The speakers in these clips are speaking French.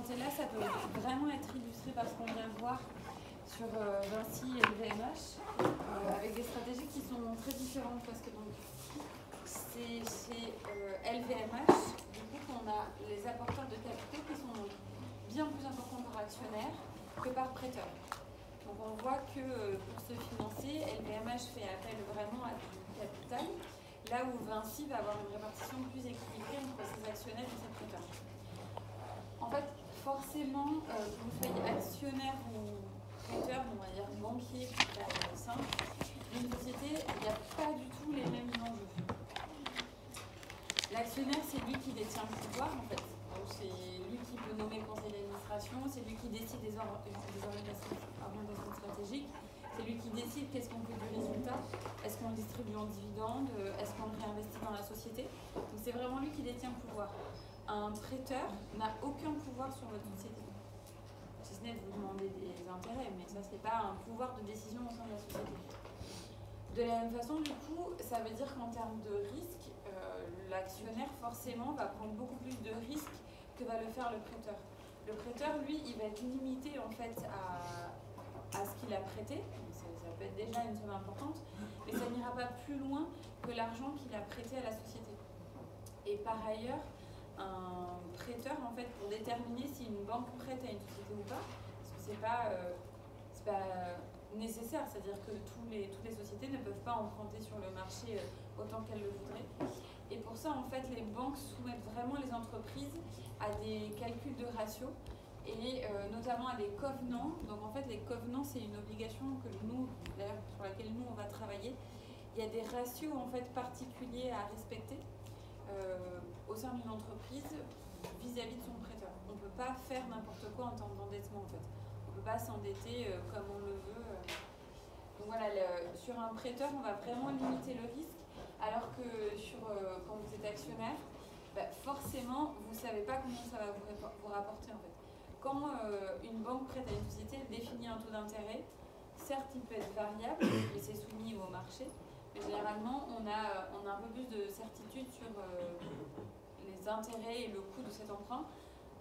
santé-là, ça peut vraiment être illustré par ce qu'on vient de voir sur Vinci et LVMH, avec des stratégies qui sont très différentes parce que donc c'est chez LVMH, du coup, qu'on a les apporteurs de capitaux qui sont bien plus importants par actionnaire que par prêteur. Donc on voit que pour se financer, LVMH fait appel vraiment à du capital, là où Vinci va avoir une répartition plus équilibrée entre ses actionnaires et ses prêteurs. En fait, forcément, que vous soyez actionnaire ou prêteur, on va dire banquier, pour simple, d'une société, il n'y a pas du tout les mêmes enjeux. L'actionnaire, c'est lui qui détient le pouvoir, en fait. C'est lui qui peut nommer le conseil d'administration, c'est lui qui décide des orientations stratégiques, c'est lui qui décide qu'est-ce qu'on fait du résultat, est-ce qu'on le distribue en dividendes, est-ce qu'on le réinvestit dans la société. Donc c'est vraiment lui qui détient le pouvoir. Un prêteur n'a aucun pouvoir sur votre société. Si ce n'est de vous demander des intérêts, mais ça, c'est pas un pouvoir de décision au sein de la société. De la même façon, du coup, ça veut dire qu'en termes de risque, l'actionnaire, forcément, va prendre beaucoup plus de risques que va le faire le prêteur. Le prêteur, lui, il va être limité, en fait, à ce qu'il a prêté. Ça peut être déjà une somme importante, mais ça n'ira pas plus loin que l'argent qu'il a prêté à la société. Et par ailleurs, un prêteur, en fait, pour déterminer si une banque prête à une société ou pas, parce que c'est pas nécessaire, c'est-à-dire que toutes les sociétés ne peuvent pas emprunter sur le marché autant qu'elles le voudraient. Et pour ça, en fait, les banques soumettent vraiment les entreprises à des calculs de ratios et notamment à des covenants. Donc en fait, les covenants, c'est une obligation que nous, d'ailleurs, sur laquelle nous, on va travailler. Il y a des ratios en fait particuliers à respecter au sein d'une entreprise vis-à-vis de son prêteur. On ne peut pas faire n'importe quoi en termes d'endettement en fait. On ne peut pas s'endetter comme on le veut. Donc voilà, sur un prêteur, on va vraiment limiter le risque, alors que quand vous êtes actionnaire, forcément, vous ne savez pas combien ça va vous rapporter en fait. Quand une banque prête à une société, elle définit un taux d'intérêt, certes il peut être variable, mais c'est soumis au marché. Mais généralement, on a un peu plus de certitude sur les intérêts et le coût de cet emprunt.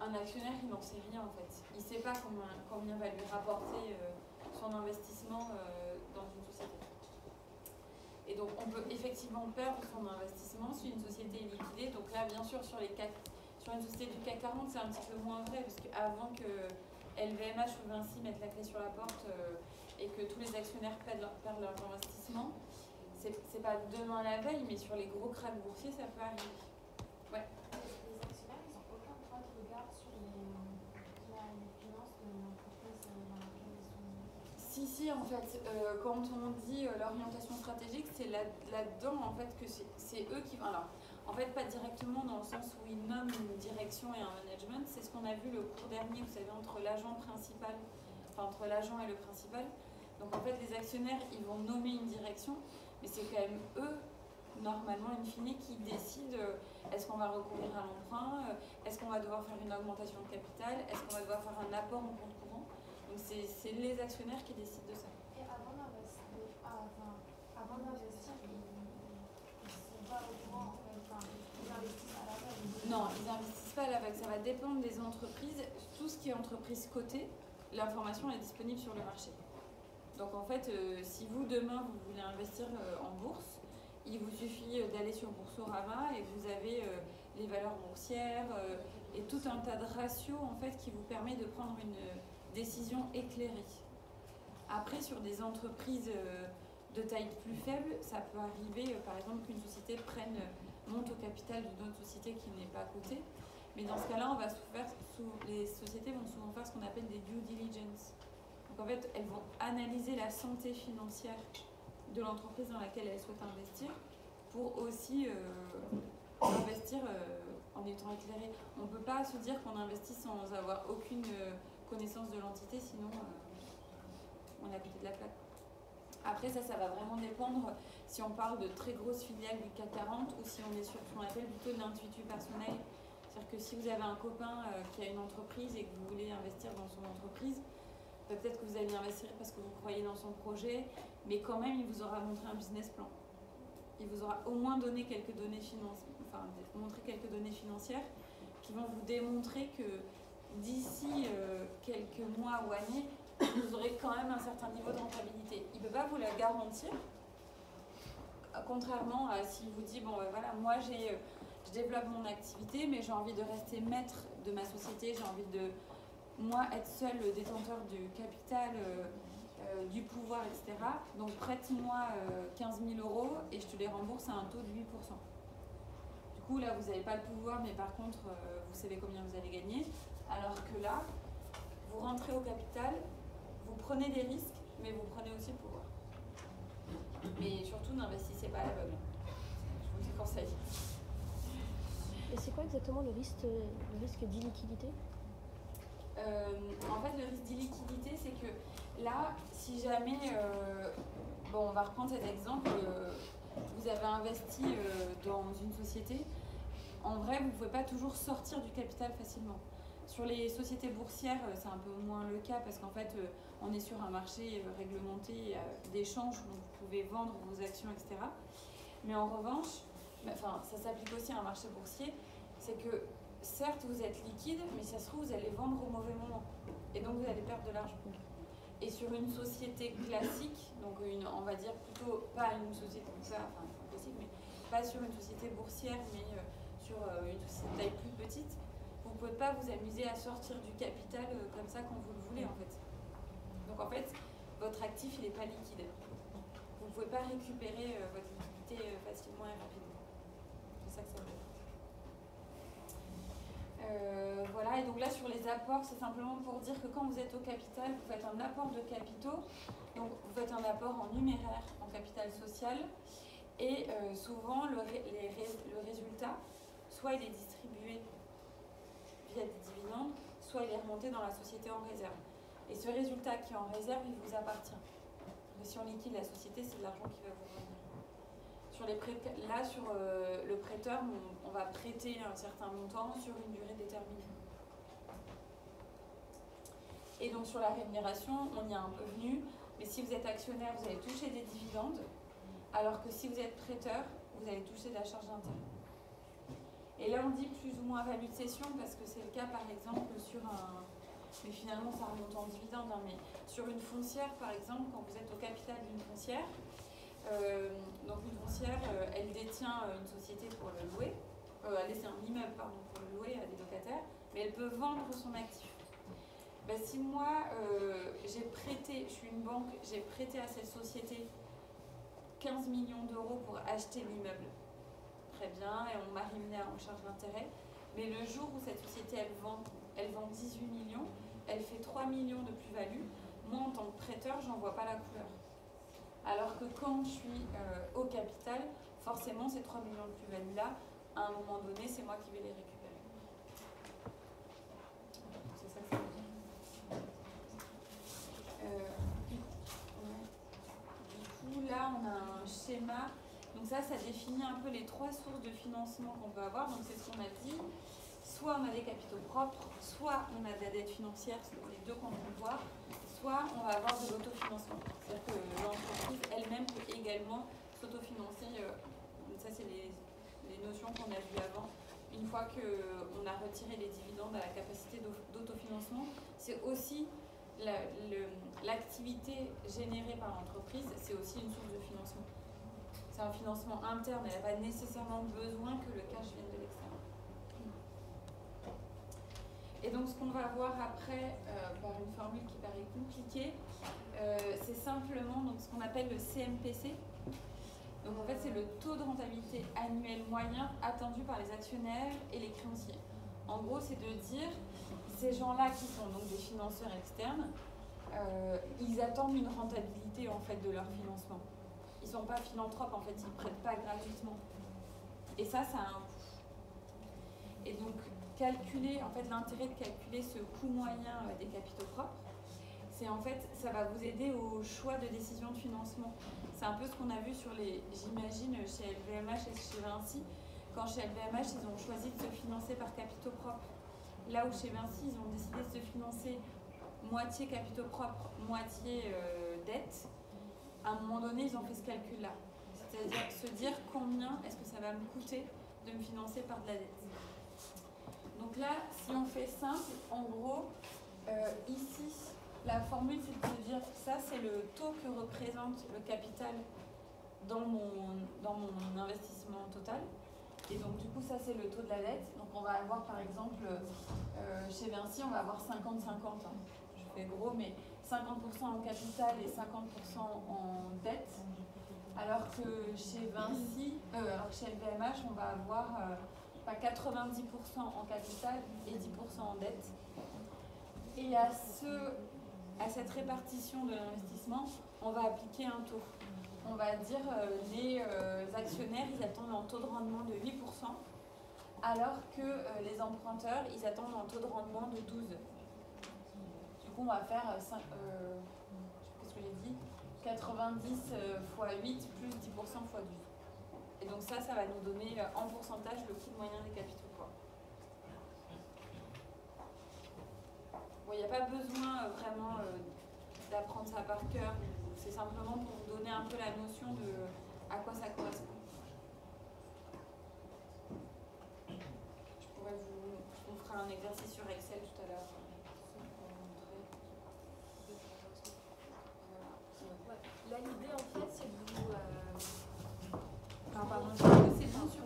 Un actionnaire, il n'en sait rien en fait. Il ne sait pas combien va lui rapporter son investissement dans une société. Et donc, on peut effectivement perdre son investissement si une société est liquidée. Donc là, bien sûr, sur une société du CAC 40, c'est un petit peu moins vrai, parce qu'avant que LVMH ou Vinci mettent la clé sur la porte et que tous les actionnaires perdent leur investissement, c'est pas demain la veille, mais sur les gros cracks boursiers, ça peut arriver. Ouais. Les actionnaires, ils n'ont aucun droit de regard sur les finances de l'entreprise dans laquelle ils sont. Si, en fait, quand on dit l'orientation stratégique, c'est là-dedans, en fait, que c'est eux qui... Alors, en fait, pas directement dans le sens où ils nomment une direction et un management, c'est ce qu'on a vu le cours dernier, vous savez, entre l'agent principal, enfin, entre l'agent et le principal. Donc, en fait, les actionnaires, ils vont nommer une direction, mais c'est quand même eux, normalement, in fine, qui décident est-ce qu'on va recourir à l'emprunt, est-ce qu'on va devoir faire une augmentation de capital, est-ce qu'on va devoir faire un apport en compte courant. Donc c'est les actionnaires qui décident de ça. Et avant d'investir, ils ne sont pas au courant, en fait. Enfin, ils investissent à l'aveugle. Non, ils n'investissent pas à l'aveugle. Ça va dépendre des entreprises. Tout ce qui est entreprise cotée, l'information est disponible sur le marché. Donc en fait, si vous, demain, vous voulez investir en bourse, il vous suffit d'aller sur Boursorama et vous avez les valeurs boursières et tout un tas de ratios en fait, qui vous permet de prendre une décision éclairée. Après, sur des entreprises de taille plus faible, ça peut arriver, par exemple, qu'une société monte au capital d'une autre société qui n'est pas cotée. Mais dans ce cas-là, les sociétés vont souvent faire ce qu'on appelle des due diligence. Donc en fait, elles vont analyser la santé financière de l'entreprise dans laquelle elles souhaitent investir pour aussi investir en étant éclairé. On ne peut pas se dire qu'on investit sans avoir aucune connaissance de l'entité, sinon on est à côté de la plaque. Après ça va vraiment dépendre si on parle de très grosses filiales du CAC 40 ou si on est sur ce qu'on appelle plutôt de l'intuitu personnel. C'est-à-dire que si vous avez un copain qui a une entreprise et que vous voulez investir dans son entreprise, peut-être que vous allez investir parce que vous croyez dans son projet, mais quand même il vous aura montré un business plan. Il vous aura au moins donné montré quelques données financières qui vont vous démontrer que d'ici quelques mois ou années, vous aurez quand même un certain niveau de rentabilité. Il ne peut pas vous la garantir, contrairement à s'il vous dit, bon voilà, moi je développe mon activité, mais j'ai envie de rester maître de ma société, j'ai envie de, moi, être seul le détenteur du capital, du pouvoir, etc. Donc prête-moi 15 000 € et je te les rembourse à un taux de 8%. Du coup, là, vous n'avez pas le pouvoir, mais par contre, vous savez combien vous allez gagner. Alors que là, vous rentrez au capital, vous prenez des risques, mais vous prenez aussi le pouvoir. Mais surtout, n'investissez pas à l'aveugle. Je vous le conseille. Et c'est quoi exactement le risque d'illiquidité ? En fait, le risque d'illiquidité, c'est que là, si jamais, bon, on va reprendre cet exemple, vous avez investi dans une société, en vrai, vous ne pouvez pas toujours sortir du capital facilement. Sur les sociétés boursières, c'est un peu moins le cas parce qu'en fait, on est sur un marché réglementé d'échange, donc vous pouvez vendre vos actions, etc. Mais en revanche, enfin, ça s'applique aussi à un marché boursier, c'est que certes, vous êtes liquide, mais ça se trouve, vous allez vendre au mauvais moment. Et donc, vous allez perdre de l'argent. Et sur une société classique, donc on va dire plutôt, pas une société classique, mais pas sur une société boursière, mais sur une société de taille plus petite, vous ne pouvez pas vous amuser à sortir du capital comme ça quand vous le voulez, en fait. Donc, en fait, votre actif, il n'est pas liquide. Vous ne pouvez pas récupérer votre liquidité facilement et rapidement. C'est ça que ça veut dire. Voilà, et donc là sur les apports, c'est simplement pour dire que quand vous êtes au capital, vous faites un apport de capitaux, donc vous faites un apport en numéraire, en capital social, et souvent le résultat, soit il est distribué via des dividendes, soit il est remonté dans la société en réserve. Et ce résultat qui est en réserve, il vous appartient. Mais si on liquide la société, c'est de l'argent qui va vous revenir. Sur le prêteur, on va prêter un certain montant sur une durée déterminée. Et donc sur la rémunération, on y est un peu venu, mais si vous êtes actionnaire, vous allez toucher des dividendes, alors que si vous êtes prêteur, vous allez toucher de la charge d'intérêt. Et là, on dit plus ou moins value de cession, parce que c'est le cas par exemple sur un... Mais finalement, ça remonte en dividende, hein, mais sur une foncière, par exemple, quand vous êtes au capital d'une foncière, donc une foncière, elle détient une société pour le louer, elle détient un immeuble pardon, pour le louer à des locataires, mais elle peut vendre son actif. Ben, si moi j'ai prêté, je suis une banque, j'ai prêté à cette société 15 millions d'euros pour acheter l'immeuble, très bien, et on m'a rémunéré en charge d'intérêt, mais le jour où cette société elle vend 18 millions, elle fait 3 millions de plus-value, moi en tant que prêteur, j'en vois pas la couleur. Alors que quand je suis au capital, forcément ces 3 millions de plus-value là, à un moment donné, c'est moi qui vais les récupérer. C'est ça que ça veut dire. Du coup, là, on a un schéma. Donc ça définit un peu les 3 sources de financement qu'on peut avoir. Donc c'est ce qu'on a dit. Soit on a des capitaux propres, soit on a de la dette financière, c'est les deux qu'on peut voir, soit on va avoir de l'autofinancement. C'est-à-dire que l'entreprise elle-même peut également s'autofinancer. Ça, c'est les notions qu'on a vues avant. Une fois qu'on a retiré les dividendes à la capacité d'autofinancement, c'est aussi l'activité générée par l'entreprise, c'est aussi une source de financement. C'est un financement interne, elle n'a pas nécessairement besoin que le cash vienne de l'extérieur. Et donc ce qu'on va voir après, par une formule qui paraît compliquée, c'est simplement donc, ce qu'on appelle le CMPC. Donc en fait c'est le taux de rentabilité annuel moyen attendu par les actionnaires et les créanciers. En gros c'est de dire, ces gens-là qui sont donc des financeurs externes, ils attendent une rentabilité en fait de leur financement. Ils ne sont pas philanthropes en fait, ils ne prêtent pas gratuitement. Et ça a un coût. Et donc calculer, en fait l'intérêt de calculer ce coût moyen des capitaux propres, c'est en fait, ça va vous aider au choix de décision de financement. C'est un peu ce qu'on a vu sur j'imagine, chez LVMH et chez Vinci. Quand chez LVMH, ils ont choisi de se financer par capitaux propres. Là où chez Vinci, ils ont décidé de se financer moitié capitaux propres, moitié dette. À un moment donné, ils ont fait ce calcul-là. C'est-à-dire se dire combien est-ce que ça va me coûter de me financer par de la dette. Donc là, si on fait simple, en gros, ici, la formule, c'est de se dire ça, c'est le taux que représente le capital dans mon investissement total. Et donc, du coup, ça, c'est le taux de la dette. Donc, on va avoir, par exemple, chez Vinci, on va avoir 50-50. Hein. Je fais gros, mais 50% en capital et 50% en dette. Alors que chez Vinci, alors que chez LVMH, on va avoir 90% en capital et 10% en dette. Et à cette répartition de l'investissement, on va appliquer un taux. On va dire les actionnaires, ils attendent un taux de rendement de 8%, alors que les emprunteurs, ils attendent un taux de rendement de 12%. Du coup, on va faire, qu'est-ce que j'ai dit, 90 fois 8 plus 10% fois 12. Et donc ça va nous donner en pourcentage le coût moyen des capitaux propres. Bon, il n'y a pas besoin vraiment d'apprendre ça par cœur. C'est simplement pour vous donner un peu la notion de à quoi ça correspond. On fera un exercice sur Excel tout à l'heure. Là, l'idée, en fait, c'est de vous... Pardon, c'est bon sur...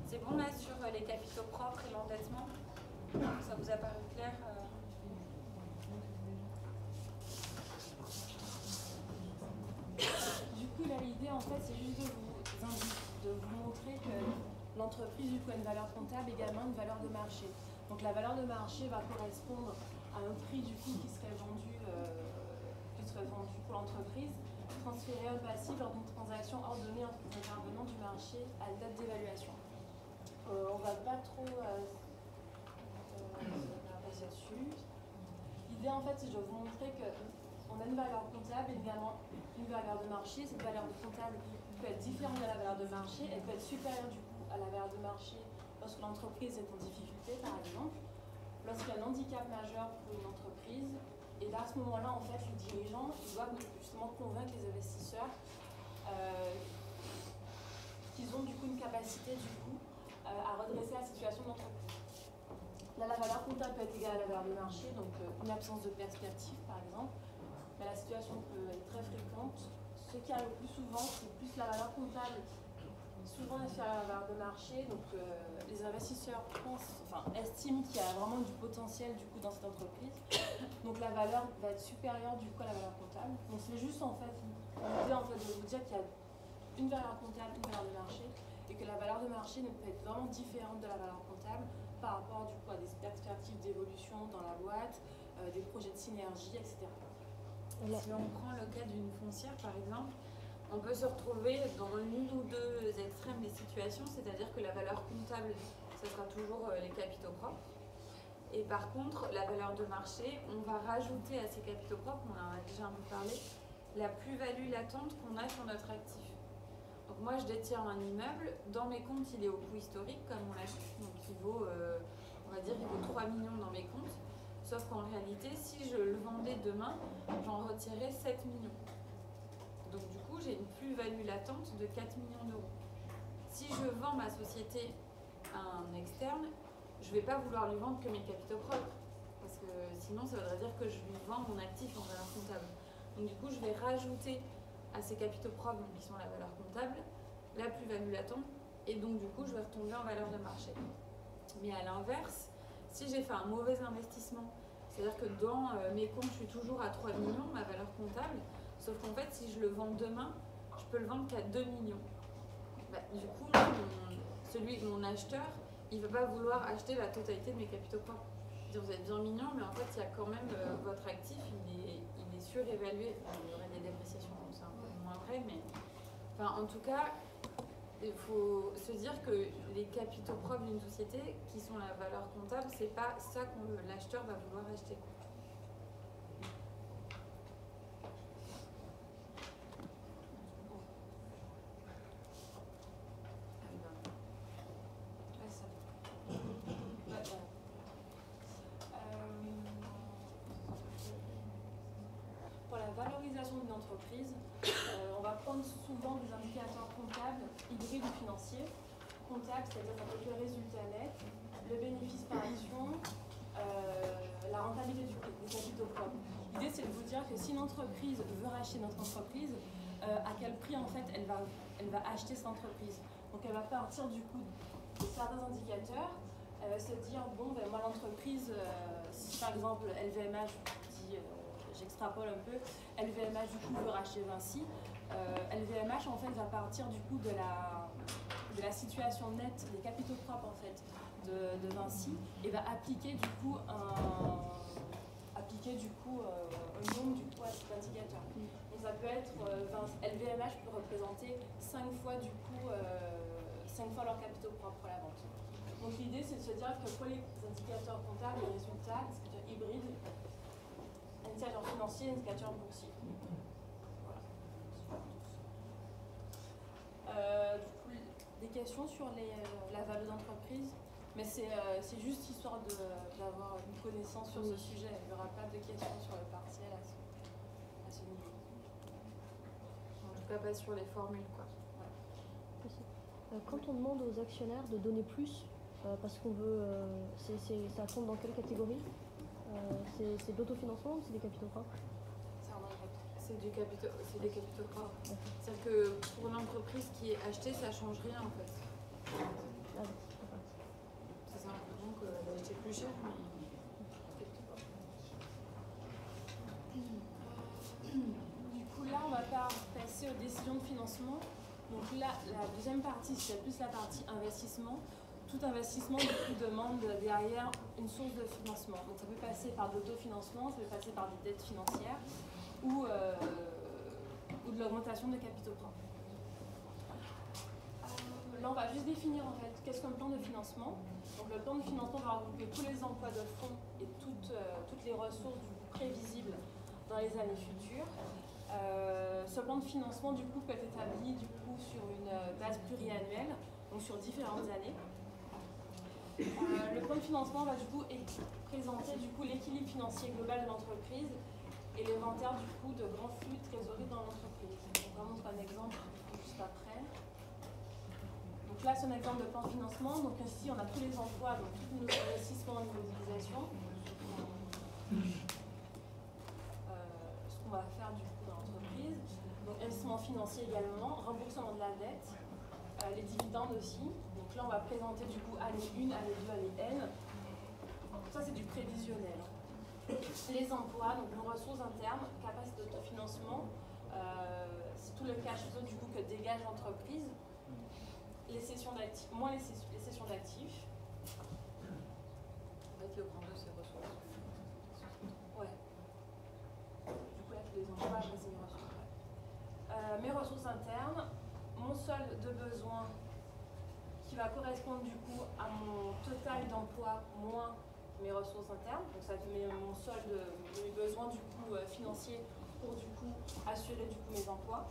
C'est bon là sur les capitaux propres et l'endettement. Ça vous a paru clair Du coup, là, l'idée, en fait, c'est juste de vous montrer que l'entreprise, du coup, a une valeur comptable, également une valeur de marché. Donc, la valeur de marché va correspondre à un prix, du coup, qui serait vendu pour l'entreprise, transféré un passif lors d'une transaction ordonnée entre les intervenants du marché à la date d'évaluation. On ne va pas trop passer dessus. L'idée, en fait, c'est de vous montrer qu'on a une valeur comptable, évidemment une valeur de marché. Cette valeur comptable peut être différente de la valeur de marché. Elle peut être supérieure, du coup, à la valeur de marché lorsque l'entreprise est en difficulté, par exemple. Lorsqu'il y a un handicap majeur pour une entreprise. Et là, à ce moment-là, en fait, les dirigeants, ils doivent justement convaincre les investisseurs qu'ils ont, du coup, une capacité, du coup, à redresser la situation de l'entreprise. Là, la valeur comptable peut être égale à la valeur de marché, donc une absence de perspective, par exemple. Mais la situation peut être très fréquente. Ce qui arrive le plus souvent, c'est plus la valeur comptable souvent inférieure à la valeur de marché. Donc, les investisseurs estiment qu'il y a vraiment du potentiel, du coup, dans cette entreprise. Donc, la valeur va être supérieure, du coup, à la valeur comptable. Donc, c'est juste, en fait, l'idée, en fait, de vous dire qu'il y a une valeur comptable, une valeur de marché, et que la valeur de marché ne peut être vraiment différente de la valeur comptable par rapport, du coup, à des perspectives d'évolution dans la boîte, des projets de synergie, etc. Si on prend le cas d'une foncière, par exemple, on peut se retrouver dans l'une ou deux extrêmes des situations, c'est-à-dire que la valeur comptable, ce sera toujours les capitaux propres. Et par contre, la valeur de marché, on va rajouter à ces capitaux propres, on en a déjà un peu parlé, la plus-value latente qu'on a sur notre actif. Donc moi, je détiens un immeuble, dans mes comptes, il est au coût historique, comme on l'a vu, donc il vaut, on va dire, il vaut 3 millions dans mes comptes, sauf qu'en réalité, si je le vendais demain, j'en retirerais 7 millions. Donc du coup, j'ai une plus-value latente de 4 millions d'euros. Si je vends ma société à un externe, je ne vais pas vouloir lui vendre que mes capitaux propres, parce que sinon, ça voudrait dire que je lui vends mon actif en valeur comptable. Donc du coup, je vais rajouter à ces capitaux propres, donc qui sont la valeur comptable, la plus-value latente, et donc du coup, je vais retomber en valeur de marché. Mais à l'inverse, si j'ai fait un mauvais investissement, c'est-à-dire que dans mes comptes, je suis toujours à 3 millions, ma valeur comptable, sauf qu'en fait, si je le vends demain, je peux le vendre qu'à 2 millions. Du coup, mon acheteur, il ne va pas vouloir acheter la totalité de mes capitaux propres. Vous êtes bien mignon, mais en fait, il y a quand même votre actif, il est surévalué. Enfin, il y aurait des dépréciations, donc c'est un peu moins vrai, mais enfin, en tout cas, il faut se dire que les capitaux propres d'une société, qui sont la valeur comptable, c'est pas ça que l'acheteur va vouloir acheter. Pour la valorisation d'une entreprise, on va prendre souvent des indicateurs comptables, hybrides ou financiers. Comptable, c'est-à-dire avec le résultat net, le bénéfice par action, la rentabilité des capitaux propres. L'idée, c'est de vous dire que si une entreprise veut racheter notre entreprise, à quel prix en fait elle va acheter cette entreprise. Donc elle va partir du coup de certains indicateurs. Elle va se dire, bon, ben, moi l'entreprise, si par exemple LVMH, j'extrapole un peu, LVMH du coup veut racheter Vinci, LVMH en fait va partir du coup de la situation nette des capitaux propres en fait de Vinci et va appliquer du coup un nombre du coup à cet indicateur. Donc ça peut être LVMH peut représenter 5 fois du coup 5 fois leurs capitaux propres pour la vente. Donc l'idée c'est de se dire que pour les indicateurs comptables, les résultats, les indicateurs hybrides, indicateurs financiers, indicateurs boursiers. Du coup, des questions sur la valeur d'entreprise, mais c'est juste histoire d'avoir une connaissance sur ce sujet. Il n'y aura pas de questions sur le partiel à ce niveau. En tout cas, pas sur les formules, quoi. Ouais. Quand on demande aux actionnaires de donner plus, parce qu'on veut, ça tombe dans quelle catégorie? C'est de l'autofinancement ou c'est des capitaux propres? C'est des capitaux propres. C'est-à-dire que pour l'entreprise qui est achetée, ça ne change rien en fait. Ah oui, d'accord. C'est simplement qu'elle a acheté plus cher, mais Du coup, là, on va passer aux décisions de financement. Donc là, la deuxième partie, c'est plus la partie investissement. Tout investissement du coup, demande derrière une source de financement. Donc ça peut passer par de l'autofinancement, ça peut passer par des dettes financières ou de l'augmentation de capitaux propres. Là, on va juste définir en fait qu'est-ce qu'un plan de financement. Donc le plan de financement va regrouper tous les emplois de fonds et toutes les ressources du coup, prévisibles dans les années futures. Ce plan de financement du coup peut être établi du coup sur une base pluriannuelle, donc sur différentes années. Le plan de financement va du coup présenter du coup l'équilibre financier global de l'entreprise et l'inventaire du coup de grands flux de trésorerie dans l'entreprise. On va montrer un exemple juste après. Donc là c'est un exemple de plan de financement. Donc ici on a tous les emplois, donc tous nos investissements et nos utilisations. Ce qu'on va faire du coup dans l'entreprise. Donc investissement financier également, remboursement de la dette, les dividendes aussi. Donc là on va présenter du coup année 1, année 2, année N. Ça c'est du prévisionnel. Les emplois, donc nos ressources internes, capacité d'autofinancement, c'est tout le cash flow du coup que dégage l'entreprise. Les cessions d'actifs, moins les cessions d'actifs. en fait, le grand 2, c'est ressources. Ouais. Du coup là tous les emplois, après c'est mes ressources. Ouais. Mes ressources internes, mon solde de besoin qui va correspondre du coup à mon total d'emploi moins mes ressources internes, donc ça fait mon solde, mes besoins du coup financiers pour du coup assurer du coup mes emplois.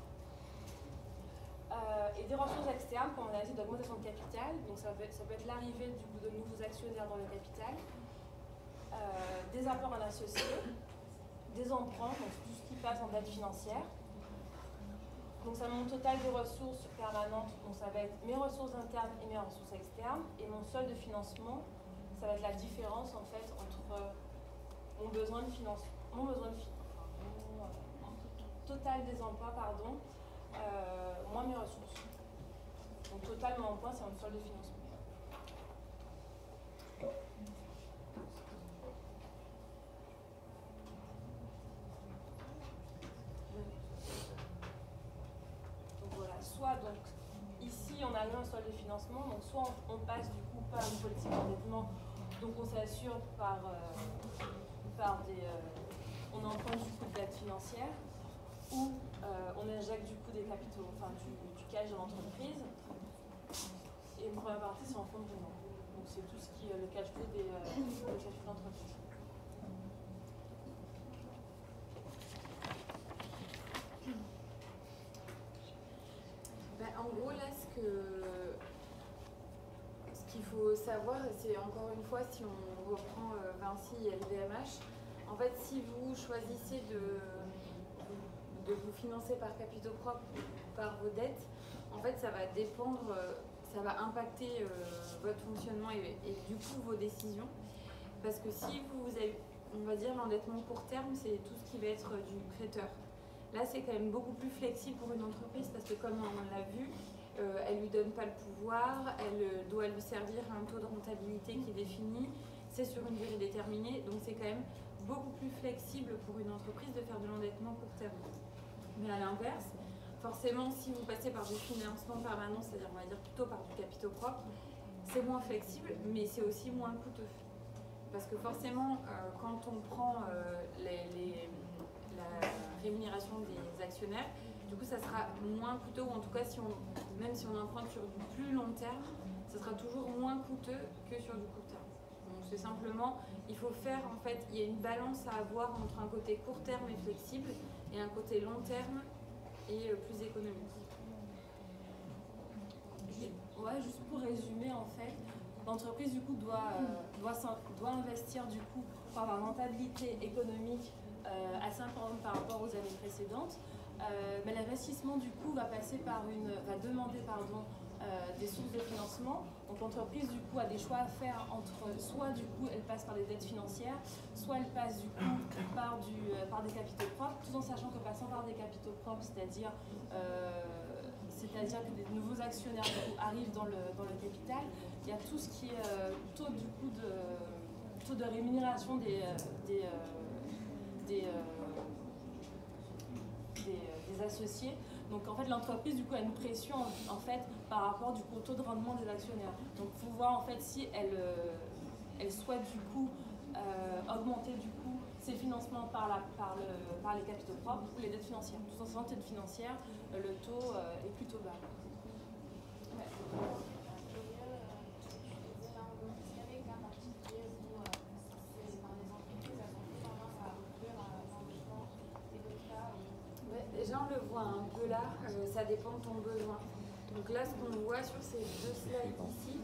Et des ressources externes, comme on a dit, d'augmentation de capital, donc ça peut être l'arrivée du coup de nouveaux actionnaires dans le capital, des apports en associés, des emprunts, donc tout ce qui passe en dette financière. Donc ça mon total de ressources permanentes, donc ça va être mes ressources internes et mes ressources externes, et mon solde de financement, ça va être la différence en fait entre mon total des emplois, pardon, moins mes ressources. Donc total mon emploi, c'est mon solde de financement. Donc voilà, soit donc ici on a un solde de financement, donc soit on passe du coup par une politique d'endettement, donc on s'assure par on emprunte du coup de dette financière, ou on injecte du coup des capitaux, enfin du cash dans l'entreprise. Et une première partie c'est en fonds de roulement. Donc c'est tout ce qui est le cash flow le cash flow de l'entreprise. Ben, en gros, là, ce qu'il faut savoir, c'est encore une fois, si on reprend Vinci et LVMH, en fait, si vous choisissez de vous financer par capitaux propres ou par vos dettes, en fait, ça va dépendre, ça va impacter votre fonctionnement et du coup vos décisions. Parce que si vous avez, on va dire, l'endettement court terme, c'est tout ce qui va être du prêteur. Là, c'est quand même beaucoup plus flexible pour une entreprise parce que comme on l'a vu, elle ne lui donne pas le pouvoir, elle doit lui servir un taux de rentabilité qui est défini, c'est sur une durée déterminée, donc c'est quand même beaucoup plus flexible pour une entreprise de faire de l'endettement court terme. Mais à l'inverse, forcément, si vous passez par du financement permanent, c'est-à-dire on va dire plutôt par du capitaux propres, c'est moins flexible, mais c'est aussi moins coûteux. Parce que forcément, quand on prend la rémunération des actionnaires, du coup, ça sera moins coûteux, ou en tout cas, même si on emprunte sur du plus long terme, ça sera toujours moins coûteux que sur du court terme. Donc, c'est simplement, il faut faire, en fait, il y a une balance à avoir entre un côté court terme et flexible, et un côté long terme et plus économique. Ouais, juste pour résumer, en fait, l'entreprise du coup doit investir du coup pour avoir une rentabilité économique assez importante par rapport aux années précédentes. Mais l'investissement du coup va demander des sources de financement. Donc l'entreprise du coup a des choix à faire entre soit du coup elle passe par des dettes financières, soit elle passe du coup par des capitaux propres, tout en sachant que passant par des capitaux propres, c'est-à-dire que des nouveaux actionnaires du coup, arrivent dans le capital, il y a tout ce qui est taux de rémunération des associés. Donc en fait l'entreprise du coup a une pression en fait par rapport du coup au taux de rendement des actionnaires. Donc il faut voir en fait si elle souhaite du coup augmenter du coup ses financements par les capitaux propres ou les dettes financières. Tout en sachant que dettes financières, le taux est plutôt bas. Ouais. Déjà, on le voit un peu là, ça dépend de ton besoin. Donc là, ce qu'on voit sur ces deux slides ici,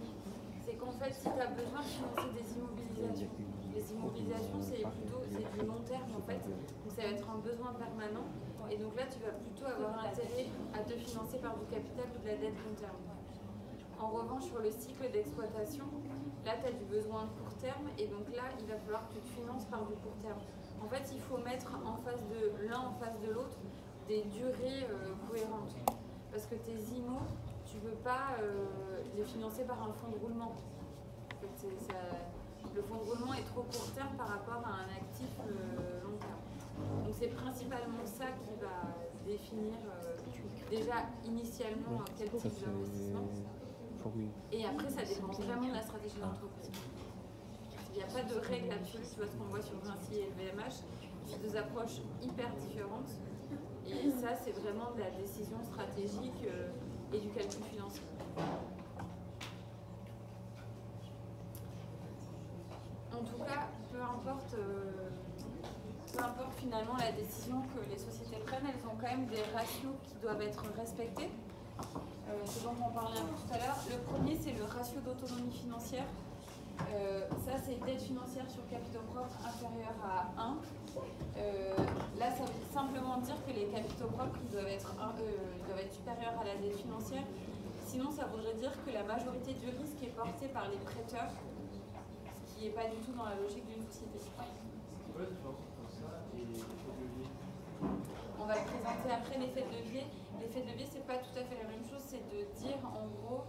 c'est qu'en fait, si tu as besoin de financer des immobilisations, les immobilisations, c'est du long terme en fait, donc ça va être un besoin permanent. Et donc là, tu vas plutôt avoir intérêt à te financer par du capital ou de la dette long terme. En revanche, sur le cycle d'exploitation, là, tu as du besoin de court terme et donc là, il va falloir que tu te finances par du court terme. En fait, il faut mettre l'un en face de l'autre des durées cohérentes. Parce que tes IMO, tu ne peux pas les financer par un fonds de roulement. En fait, le fonds de roulement est trop court terme par rapport à un actif long terme. Donc c'est principalement ça qui va définir déjà initialement quel type d'investissement. Et après, ça dépend vraiment de la stratégie de l'entreprise. Il n'y a pas de règle absolue, tu vois ce qu'on voit sur Vinci et LVMH, c'est deux approches hyper différentes. Et ça, c'est vraiment de la décision stratégique et du calcul financier. En tout cas, peu importe finalement la décision que les sociétés prennent, elles ont quand même des ratios qui doivent être respectés. C'est dont on parlait un peu tout à l'heure. Le premier, c'est le ratio d'autonomie financière. Ça, c'est dette financière sur capitaux propres inférieur à 1. Là, ça veut simplement dire que les capitaux propres ils doivent être supérieurs à la dette financière. Sinon, ça voudrait dire que la majorité du risque est portée par les prêteurs, ce qui n'est pas du tout dans la logique d'une société. On va le présenter après, l'effet de levier. L'effet de levier, c'est pas tout à fait la même chose, c'est de dire en gros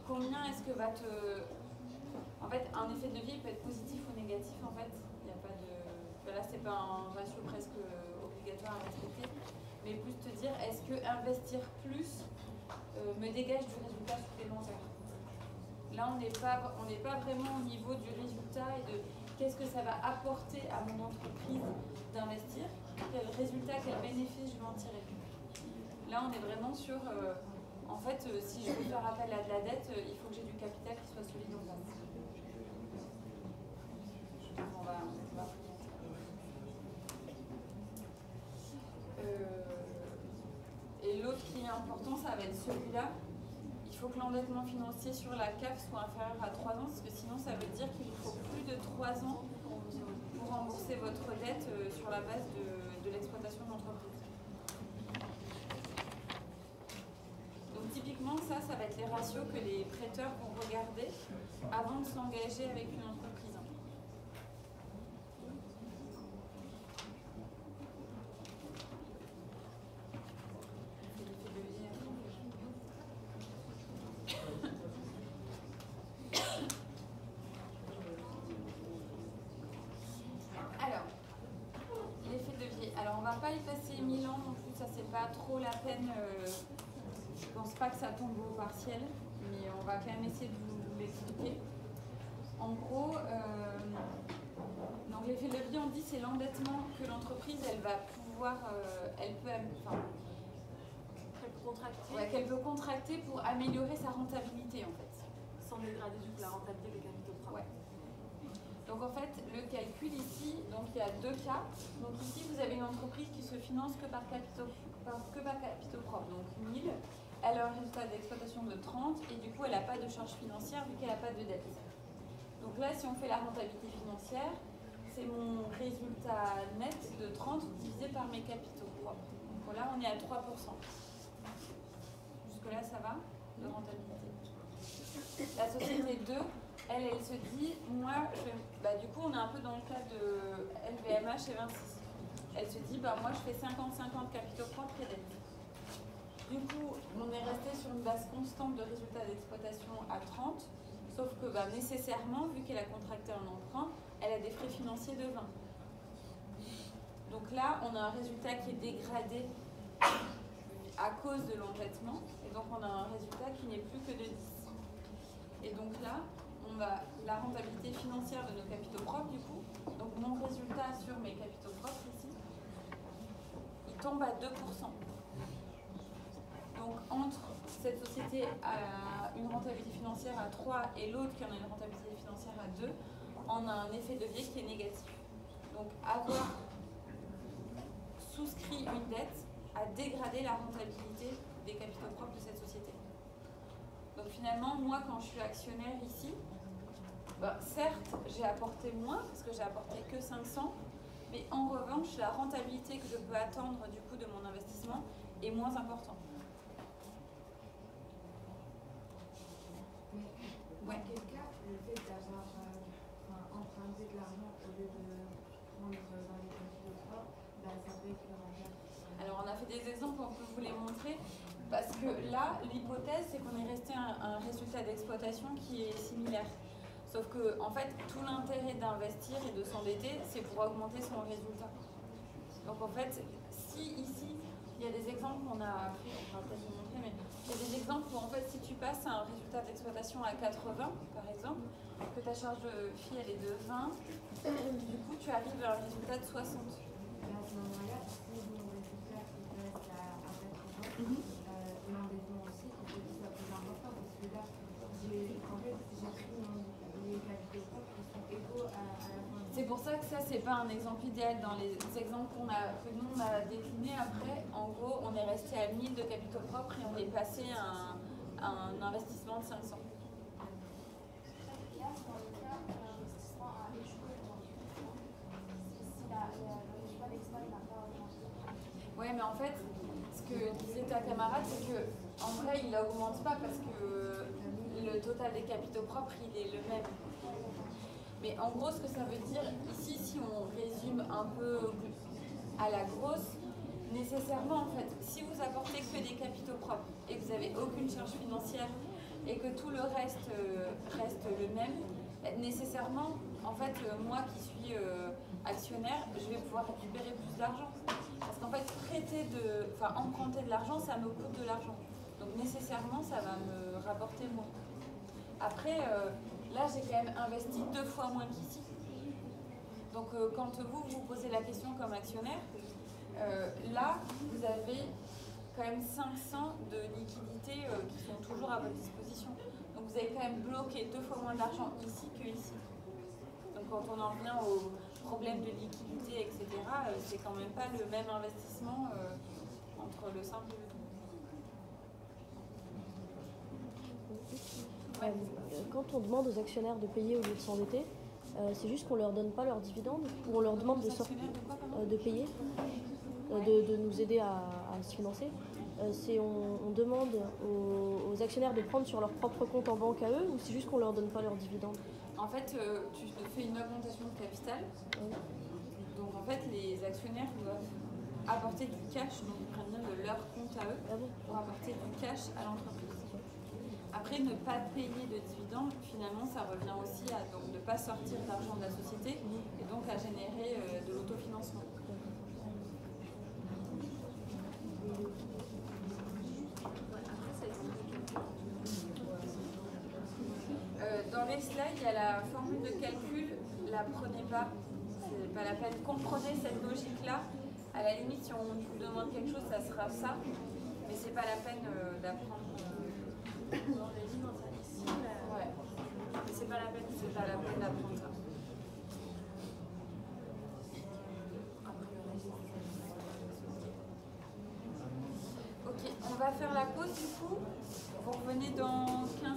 combien est-ce que va te... En fait, un effet de levier peut être positif ou négatif en fait. Il n'y a pas de... Là, c'est pas un ratio presque obligatoire à respecter, mais plus te dire est-ce que investir plus me dégage du résultat supplémentaire. Là, on n'est pas vraiment au niveau du résultat et de qu'est-ce que ça va apporter à mon entreprise d'investir, quel résultat, quel bénéfice je vais en tirer. Là, on est vraiment sur, en fait, si je veux faire appel à de la dette, il faut que j'ai du capital qui soit solide en face. On va et l'autre qui est important, ça va être celui-là. Il faut que l'endettement financier sur la CAF soit inférieur à 3 ans, parce que sinon ça veut dire qu'il vous faut plus de 3 ans pour rembourser votre dette sur la base de l'exploitation de l'entreprise. Donc typiquement, ça ça va être les ratios que les prêteurs vont regarder avant de s'engager avec une entreprise. Pas y passer 1000 ans non plus, ça c'est pas trop la peine. Je pense pas que ça tombe au partiel, mais on va quand même essayer de vous l'expliquer. En gros, donc l'effet de levier, on dit c'est l'endettement que l'entreprise elle va pouvoir, elle peut contracter. Ouais, qu'elle peut contracter pour améliorer sa rentabilité en fait. Sans dégrader du coup la rentabilité des capitaux propres. Ouais. Donc en fait, le calcul ici, donc il y a deux cas. Donc ici, vous avez une entreprise qui se finance que par capitaux propres, donc 1000. Elle a un résultat d'exploitation de 30 et du coup, elle n'a pas de charge financière vu qu'elle n'a pas de dette. Donc là, si on fait la rentabilité financière, c'est mon résultat net de 30 divisé par mes capitaux propres. Donc là, on est à 3%. Jusque-là, ça va de rentabilité. La société 2, elle se dit, moi, du coup, on est un peu dans le cas de LVMH et 26. Elle se dit, moi, je fais 50-50 capitaux propres et dettes. Du coup, on est resté sur une base constante de résultats d'exploitation à 30, sauf que nécessairement, vu qu'elle a contracté un emprunt, elle a des frais financiers de 20. Donc là, on a un résultat qui est dégradé à cause de l'endettement, et donc on a un résultat qui n'est plus que de 10. Et donc là, on a la rentabilité financière de nos capitaux propres du coup. Donc mon résultat sur mes capitaux propres ici, il tombe à 2%. Donc entre cette société a une rentabilité financière à 3 et l'autre qui en a une rentabilité financière à 2, on a un effet de levier qui est négatif. Donc avoir souscrit une dette a dégradé la rentabilité des capitaux propres de cette société. Donc finalement, moi quand je suis actionnaire ici, certes, j'ai apporté moins, parce que j'ai apporté que 500, mais en revanche, la rentabilité que je peux attendre du coup de mon investissement est moins importante. Dans quel cas, le fait d'avoir emprunté de l'argent au lieu de prendre dans les capitaux propres, ça peut être rentable. Alors, on a fait des exemples, on peut vous les montrer, parce que là, l'hypothèse, c'est qu'on est resté à un résultat d'exploitation qui est similaire. Sauf que, en fait, tout l'intérêt d'investir et de s'endetter, c'est pour augmenter son résultat. Donc, en fait, si ici, il y a des exemples qu'on a pris, on va peut-être vous montrer, mais il y a des exemples où, en fait, si tu passes à un résultat d'exploitation à 80, par exemple, que ta charge de fee, elle est de 20, du coup, tu arrives à un résultat de 60. À ce moment-là, si mon résultat reste à 80, l'endettement aussi, il faut que ce soit plus important, parce que là, j'ai pris les capitaux propres qui sont égaux à la fin. C'est pour ça que ça, c'est pas un exemple idéal. Dans les exemples que nous, on a déclinés après, en gros, on est resté à 1000 de capitaux propres et on est passé à un investissement de 500. Là, dans le cas où l'investissement a échoué, si le résultat d'exploit n'a pas augmenté. Oui, mais en fait, ce que disait ta camarade, c'est que en vrai, il n'augmente pas parce que le total des capitaux propres, il est le même. Mais en gros, ce que ça veut dire, ici, si on résume un peu à la grosse, nécessairement, en fait, si vous apportez que des capitaux propres et que vous n'avez aucune charge financière et que tout le reste reste le même, nécessairement, en fait, moi qui suis actionnaire, je vais pouvoir récupérer plus d'argent. Parce qu'en fait, emprunter de l'argent, ça me coûte de l'argent. Donc nécessairement, ça va me rapporter moins. Après, là, j'ai quand même investi 2 fois moins qu'ici. Donc quand vous posez la question comme actionnaire, là, vous avez quand même 500 de liquidités qui sont toujours à votre disposition. Donc vous avez quand même bloqué 2 fois moins d'argent ici que ici. Donc quand on en vient au problème de liquidité, etc., c'est quand même pas le même investissement entre le simple et le double. Ouais. Quand on demande aux actionnaires de payer au lieu de s'endetter, c'est juste qu'on leur donne pas leurs dividendes ou on leur demande de payer, de nous aider à se financer. on demande aux actionnaires de prendre sur leur propre compte en banque à eux, ou c'est juste qu'on leur donne pas leurs dividendes? En fait, tu fais une augmentation de capital. Oui. Donc en fait, les actionnaires doivent apporter du cash, donc ils prennent bien de leur compte à eux, Ah bon? pour apporter du cash à l'entreprise. Après, ne pas payer de dividendes, finalement, ça revient aussi à donc, ne pas sortir d'argent de la société et donc à générer de l'autofinancement. Dans les slides, il y a la formule de calcul, la prenez pas, c'est pas la peine. Comprenez cette logique-là. À la limite, si on vous demande quelque chose, ça sera ça, mais c'est pas la peine d'apprendre. Ouais. Mais c'est pas la peine d'apprendre ça. Ok, on va faire la pause du coup. Vous revenez dans 15